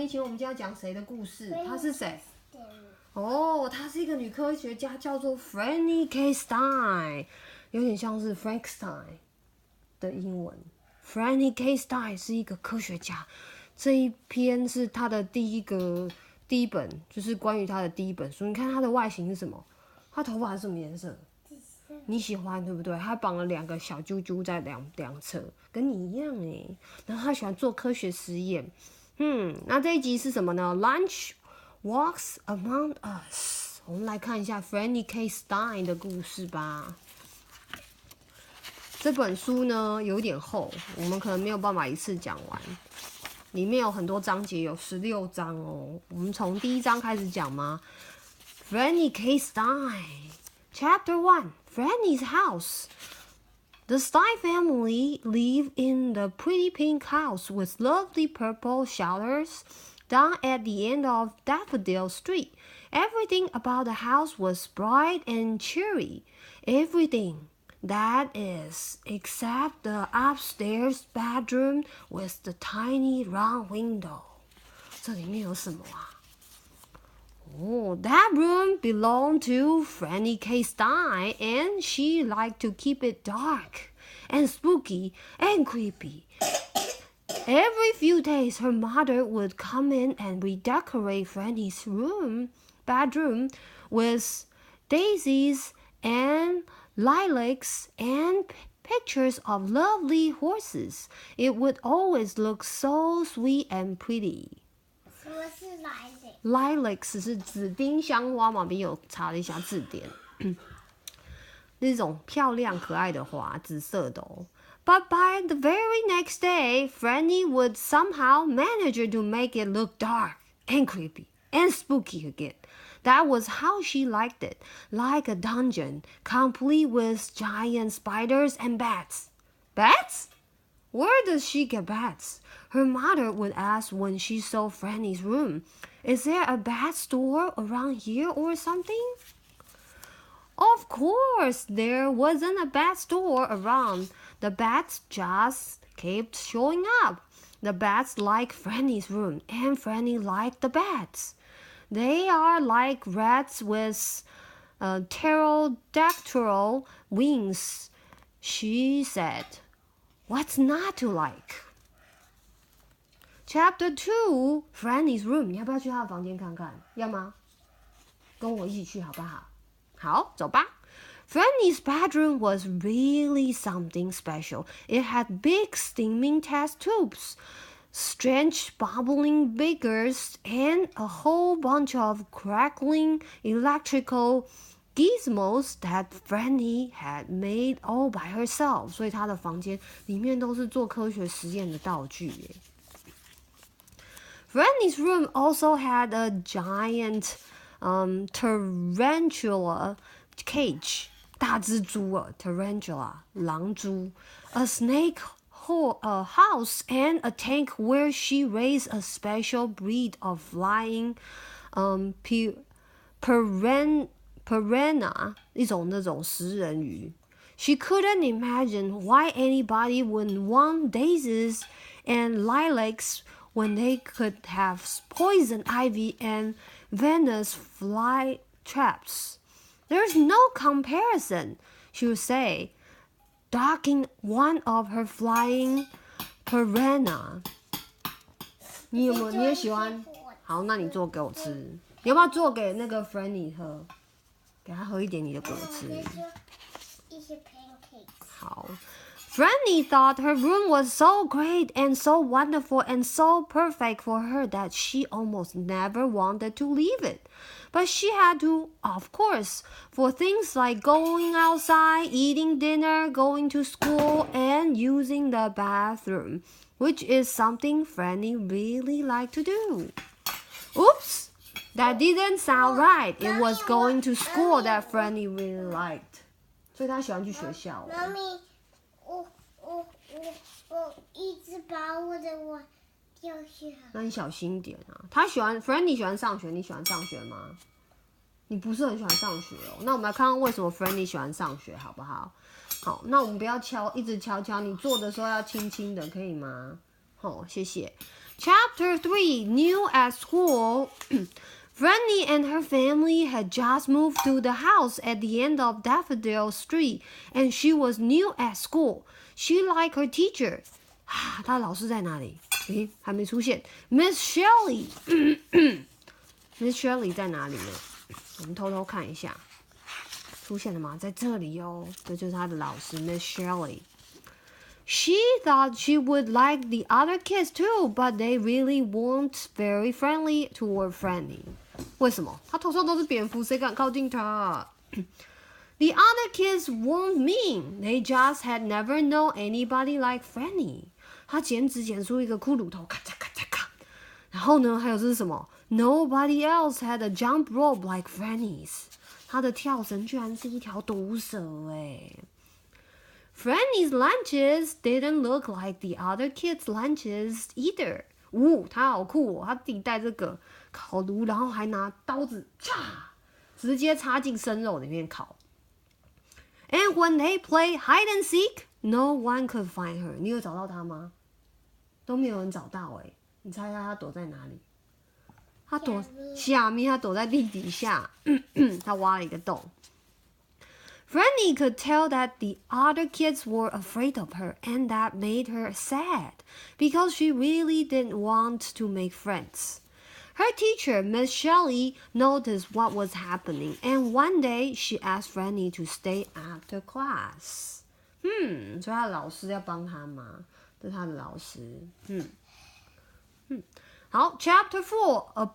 以前我们今天要讲谁的故事？她是谁？哦，她是一个女科学家，叫做 Franny K. Stein， 有点像是 Frankenstein 的英文。Franny K. Stein 是一个科学家，这一篇是她的第一本，就是关于她的第一本书。你看她的外形是什么？她头发是什么颜色？你喜欢对不对？她绑了2个小啾啾在两侧，跟你一样哎。然后她喜欢做科学实验。那这一集是什么呢 ？Lunch walks among us。我们来看一下 Franny K. Stein 的故事吧。这本书呢有点厚，我们可能没有办法一次讲完。里面有很多章节，有16章哦。我们从第1章开始讲吗 ？Franny K. Stein Chapter 1 Franny's House The Stein family lived in the pretty pink house with lovely purple shutters down at the end of Daffodil Street. Everything about the house was bright and cheery. Everything, that is, except the upstairs bedroom with the tiny round window. 这里面有什么啊？Oh, that room belonged to Franny K. Stein, and she liked to keep it dark and spooky and creepy. Every few days, her mother would come in and redecorate Franny's bedroom with daisies and lilacs and pictures of lovely horses. It would always look so sweet and pretty.什么是 lilacs 是紫丁香花嘛？别有查了一下字典，那种漂亮可爱的花，紫色的哦。But by the very next day, Franny would somehow manage to make it look dark and creepy and spooky again. That was how she liked it, like a dungeon, complete with giant spiders and bats. Bats? Where does she get bats? Her mother would ask when she saw Franny's room. Is there a bat store around here or something? Of course, there wasn't a bat store around. The bats just kept showing up. The bats liked Franny's room, and Franny liked the bats. They are like rats with pterodactyl wings, she said.What's not to like? Chapter 2 Franny's room. 你要不要去她的房间看看？要吗？跟我一起去好不好？好，走吧。Franny's bedroom was really something special. It had big steaming test tubes, strange bubbling beakers, and a whole bunch of crackling electrical gizmos that Franny had made all by herself. 所以她的房间里面都是做科学实验的道具耶。Franny's room also had a giant tarantula cage. 大蜘蛛啊 tarantula 狼蛛 a snake house and a tank where she raised a special breed of flying piranha 一种那种食人鱼。She couldn't imagine why anybody would want daisies and lilacs when they could have poison ivy and venomous fly traps. There's no comparison, she would say, docking one of her flying piranha. 你也喜欢？好，那你做给我吃。你要不要做给那个 Franny 喝？给他喝一点你的果汁。一些 pancakes。好。Franny thought her room was so great and so wonderful and so perfect for her that she almost never wanted to leave it. But she had to, of course, for things like going outside, eating dinner, going to school, and using the bathroom, which is something Franny really liked to do. Oops! That didn't sound right. It was going to school that Franny really liked. 所以她喜欢去学校。妈咪，我一直把我的碗掉下来。那你小心点啊！他喜欢 Franny 喜欢上学，你喜欢上学吗？你不是很喜欢上学哦。那我们来看看为什么 Franny 喜欢上学，好不好？好，那我们不要一直敲，你做的时候要轻轻的，可以吗？谢谢。Chapter 3 New at School Franny and her family had just moved to the house at the end of Daffodil Street, and she was new at school. She liked her teacher. 她老师在哪里？还没出现。Miss Shirley。Miss Shirley 在哪里呢？我们偷偷看一下，出现了吗？在这里哦，这就是她的老师 Miss Shirley。She thought she would like the other kids too, but they really weren't very friendly toward Franny. 为什么？她头上都是蝙蝠，谁敢靠近她？The other kids weren't mean. They just had never known anybody like Franny. 她剪纸剪出一个骷髅头，咔嚓咔嚓咔。然后呢，还有这是什么 ？Nobody else had a jump rope like Franny's. 她的跳绳居然是一条毒蛇哎。Franny's lunches didn't look like the other kids' lunches either. 她好酷哦，她自己带这个烤炉，然后还拿刀子，直接插进生肉里面烤。And when they play hide and seek, no one could find her. 你有找到她吗？都没有人找到哎，你猜猜她躲在哪里？她躲下面，她躲在地底下，她挖了一个洞。Franny could tell that the other kids were afraid of her, and that made her sad, because she really didn't want to make friends. Her teacher, Miss Shelley, noticed what was happening, and one day she asked Franny to stay after class. 所以她的老师要帮她吗？这是她的老师。好 ，Chapter 4 A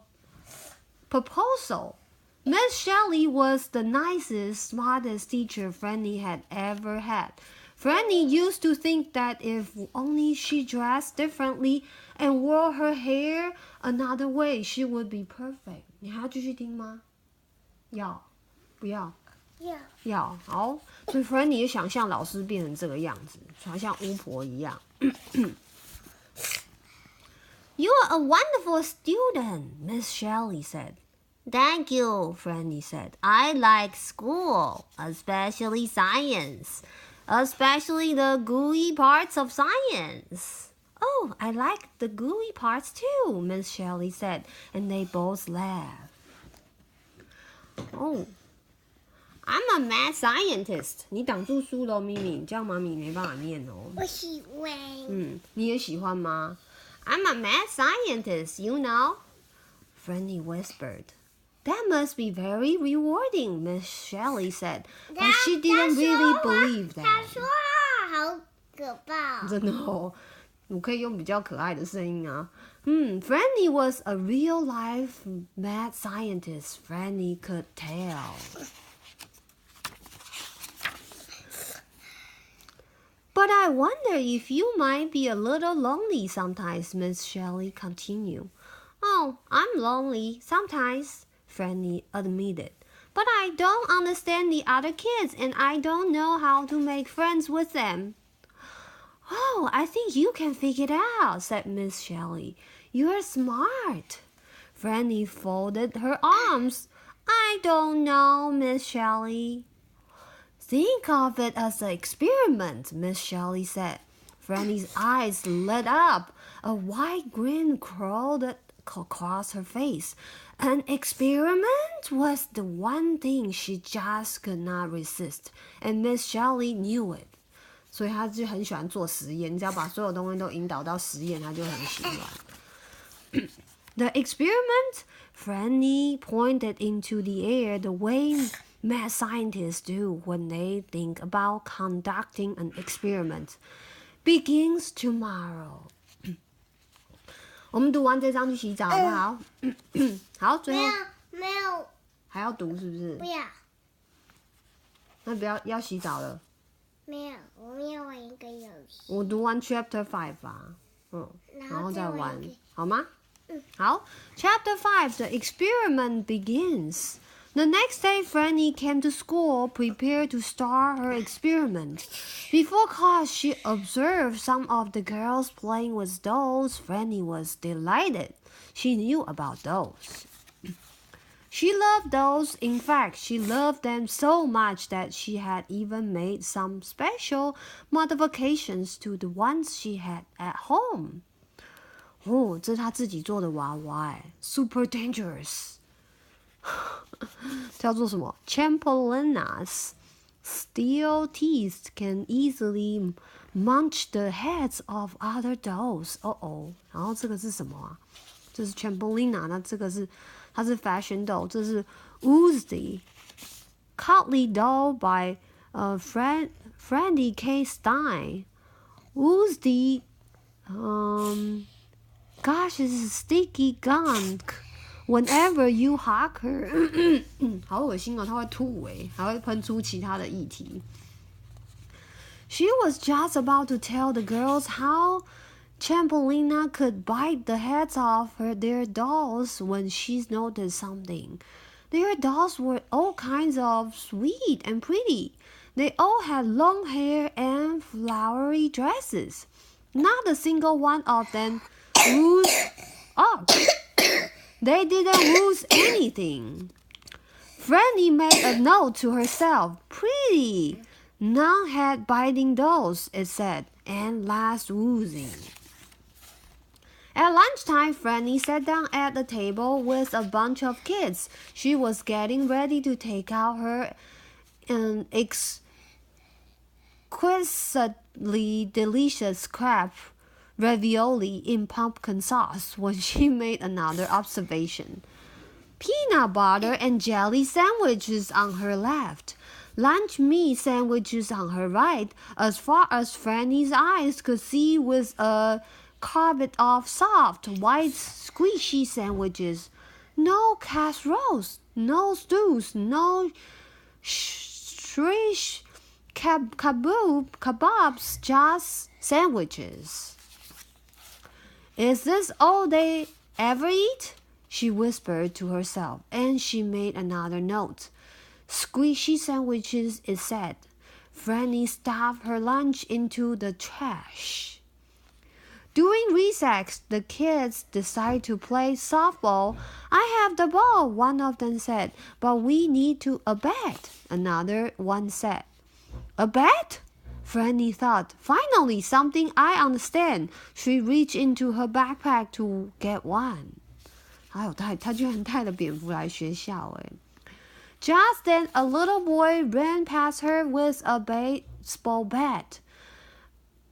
Proposal.Miss Shelley was the nicest, smartest teacher Franny had ever had. Franny used to think that if only she dressed differently and wore her hair another way, she would be perfect. 你还要继续听吗？要，不要？要。好，所以 Franny 也想象老师变成这个样子，好像巫婆一样。You're a wonderful student, Miss Shelley said.Thank you, Franny said. I like school, especially science, especially the gooey parts of science. Oh, I like the gooey parts too, Miss Shelley said, and they both laughed. Oh, I'm a mad scientist. 你挡住书了，咪咪，这样妈咪没办法念哦。我喜欢。你也喜欢吗？ I'm a mad scientist, you know, Franny whispered.That must be very rewarding, Miss Shelley said, but she didn't really believe that. 她说话好可怕。真的哦，我可以用比较可爱的声音啊。Franny was a real-life mad scientist. Franny could tell. But I wonder if you might be a little lonely sometimes, Miss Shelley continued. Oh, I'm lonely sometimes.Franny admitted. But I don't understand the other kids, and I don't know how to make friends with them. Oh, I think you can figure it out, said Miss Shelley. You're smart. Franny folded her arms. I don't know, Miss Shelley. Think of it as an experiment, Miss Shelley said. Franny's eyes lit up. A wide grin crawled across her face.An experiment was the one thing she just could not resist, and Miss Shelley knew it. 所以她就很喜欢做实验，你只要把所有东西都引导到实验，她就很喜欢。The experiment, Franny pointed into the air the way mad scientists do when they think about conducting an experiment, begins tomorrow.我们读完这章去洗澡好不好？好，最后没有，还要读是不是？不要。那不要洗澡了。没有，我们要玩一个游戏。我读完 Chapter 5啊，然后再玩，好吗？好 ，Chapter 5 The experiment begins. The next day, Franny came to school prepared to start her experiment. Before class, she observed some of the girls playing with dolls. Franny was delighted. She knew about dolls. She loved dolls. In fact, she loved them so much that she had even made some special modifications to the ones she had at home. 哦，这是他自己做的娃娃，super dangerous， 叫做什么 ？Trampolinas steel teeth can easily munch the heads of other dolls。然后这个是什么啊？这是 Trampolina， 那这个是它是 fashion doll， 这是 Woozy Cuddly doll by Franny K Stein。Woozy gosh, it's a sticky gunk whenever you hug her 好恶心哦，它会吐还会喷出其他的液体。She was just about to tell the girls how Trampolina could bite the heads off their dolls when she noticed something. Their dolls were all kinds of sweet and pretty. They all had long hair and flowery dresses. Not a single one of them woozed up. They didn't wooz anything. Franny made a note to herself. Pretty. None had biting dolls, it said, and last woozing. At lunchtime, Franny sat down at the table with a bunch of kids. She was getting ready to take out her exquisitely delicious crab ravioli in pumpkin sauce when she made another observation. Peanut butter and jelly sandwiches on her left. Lunch meat sandwiches on her right, as far as Franny's eyes could see, with a carpet of soft, white, squishy sandwiches. No casseroles, no stews, no shish kebabs, just sandwiches. Is this all they ever eat? She whispered to herself, and she made another note. Squishy sandwiches, it said. Franny stuffed her lunch into the trash. During recess, the kids decided to play softball. I have the ball, one of them said, but we need a bat, another one said. A bat? Franny thought, finally something I understand. She reached into her backpack to get one. 她居然带了蝙蝠来学校Just then, a little boy ran past her with a baseball bat.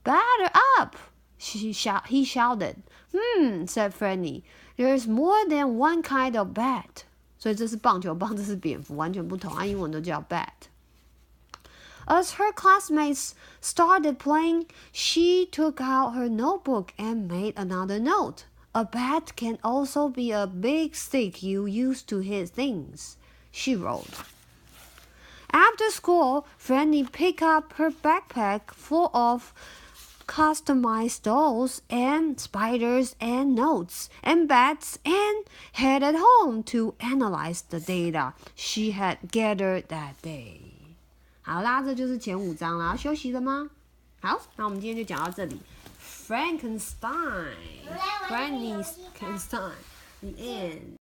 Batter up! He shouted. Said Franny. There's more than one kind of bat. 所以这是棒球棒，这是蝙蝠，完全不同，英文都叫 bat. As her classmates started playing, she took out her notebook and made another note. A bat can also be a big stick you use to hit things, she wrote. After school, Franny picked up her backpack full of customized dolls and spiders and notes and bats and headed home to analyze the data she had gathered that day. 好啦，这就是前5章啦。休息了吗？好，那我们今天就讲到这里。Frankenstein, Frankenstein, the end.